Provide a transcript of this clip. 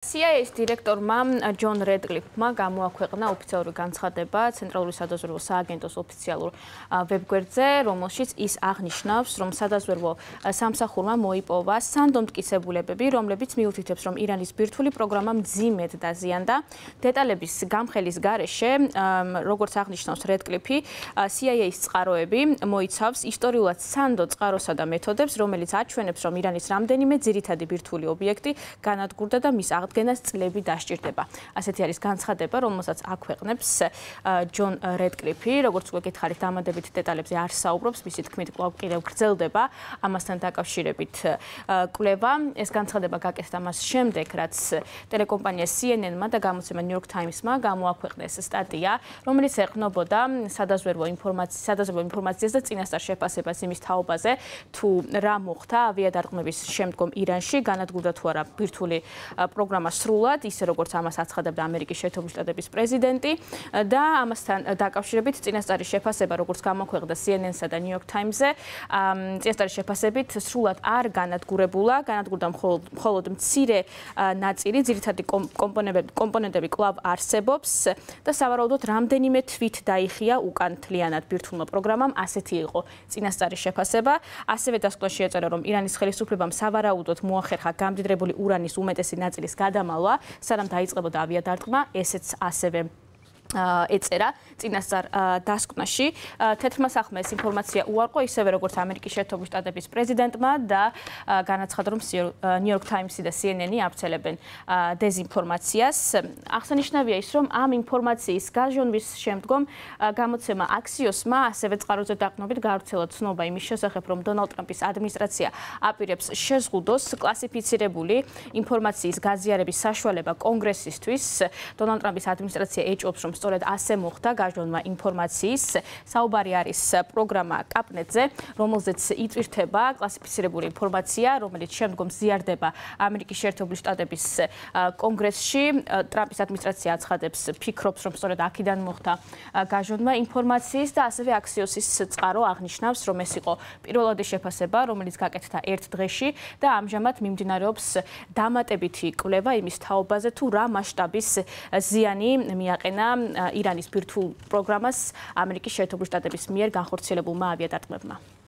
CIA-ის დირექტორმა ჯონ რედკლიფმა გამოაქვეყნა ოფიციალური განცხადება ცენტრალური სადაზვერვო სააგენტოს ოფიციალურ ვებგვერდზე, რომელშიც ის აღნიშნავს, რომ სადაზვერვო სამსახურმა მოიპოვა სანდო მტკიცებულებები, რომლებიც მიუთითებს, რომ ირანის ბირთვული პროგრამა მძიმედ დაზიანდა. დეტალების გამხელის გარეშე, როგორც აღნიშნავს რედკლიფი, CIA-ის წყაროები მოიცავს ისტორიულად სანდო წყაროსა და მეთოდებს, რომელიც აჩვენებს, რომ ირანის რამდენიმე ძირითადი ბირთვული ობიექტი განადგურდა და მის აღდგენას წლები დასჭირდება. ასეთი არის განცხადება, რომელსაც აქვეყნებს ჯონ რედკლიფი, როგორც უკვე გითხარით, დამატებით დეტალებზე არ საუბრობს, მისი თქმით, კვლავ კიდევ გრძელდება ამასთან დაკავშირებით კვლევა. ეს განცხადება გაკეთდა მას შემდეგ, რაც ტელეკომპანია CNN-მა და გამოცემა New York Times-მა გამოაქვეყნეს სტატია, რომელიც ეყრდნობოდა სადაზვერვო ინფორმაციას და წინასწარ შეფასებას იმის თაობაზე, თუ რა მოხდა ავიადარყმების შემდგომ ირანში, განადგურდა თუ არა ბირთვული პროგრამა სრულად, ისე როგორც ამას აცხადებდა ამერიკის შეერთებული შტატების პრეზიდენტი და ამასთან დაკავშირებით წინასწარი შეფასება, როგორც გამოქვეყნდა CNN-სა და New York Times-ზე, წინასწარი შეფასებით სრულად არ განადგურებულა, განადგურდა მხოლოდ მცირე ნაწილი, ძირითადი კომპონენტები კვლავ არსებობს და სავარაუდოდ რამდენიმე თვით დაიხია უკან მთლიანად ბირთვულმა პროგრამამ, ასეთი იყო წინასწარი შეფასება. ასევე დასკვნა შეეწერა, რომ ირანის ხელისუფლებამ სავარაუდოდ მოახერხა გამდიდრებული ურანის უმეტესი ნაწილის გადამალვა, სანამ დაიწყებოდა ავიადარყმა, ესეც ასევე ეწერა წინასწარ დასკვნაში. თეთრმა სახმა ეს ინფორმაცია უარყო, ისევე როგორც ამერიკის შეერთებული შტატების პრეზიდენტმა და განაცხადა, რომ New York Times-ი და CNN-ი ავრცელებენ დეზინფორმაციას. აღსანიშნავია ის, რომ ამ ინფორმაციის გაჟონვის შემდგომ გამოცემა Axios-მა ასევე წყაროზე დაყრდნობით გაავრცელა ცნობა იმის შესახებ, რომ დონალდ ტრამპის ადმინისტრაცია აპირებს შეზღუდოს კლასიფიცირებული ინფორმაციის გაზიარების საშუალება კონგრესისთვის. დონალდ ტრამპის ადმინისტრაცია ეჭვობს, რომ სწორედ ასე მოხდა გაჟონვა ინფორმაციის. საუბარი არის პროგრამა კაპნეტზე, რომელზეც იწვირთება კლასიფიცირებული ინფორმაცია, რომელიც შემდგომ ზიარდება ამერიკის შეერთებული შტატების კონგრესში. ტრამპის ადმინისტრაცია აცხადებს, ფიქრობს, რომ სწორედ აქედან მოხდა გაჟონვა ინფორმაციის და ასევე Axios-ის წყარო აღნიშნავს, რომ ეს იყო პირველადი შეფასება, რომელიც გაკეთდა ერთ დღეში და ამჟამად მიმდინარეობს დამატებითი კვლევა იმის თაობაზე, თუ რა მასშტაბის ზიანი მიაყენა ირანის ბირთვულ პროგრამას ამერიკის შეერთებული შტატების მიერ განხორციელებულმა ავიადარყმებმა.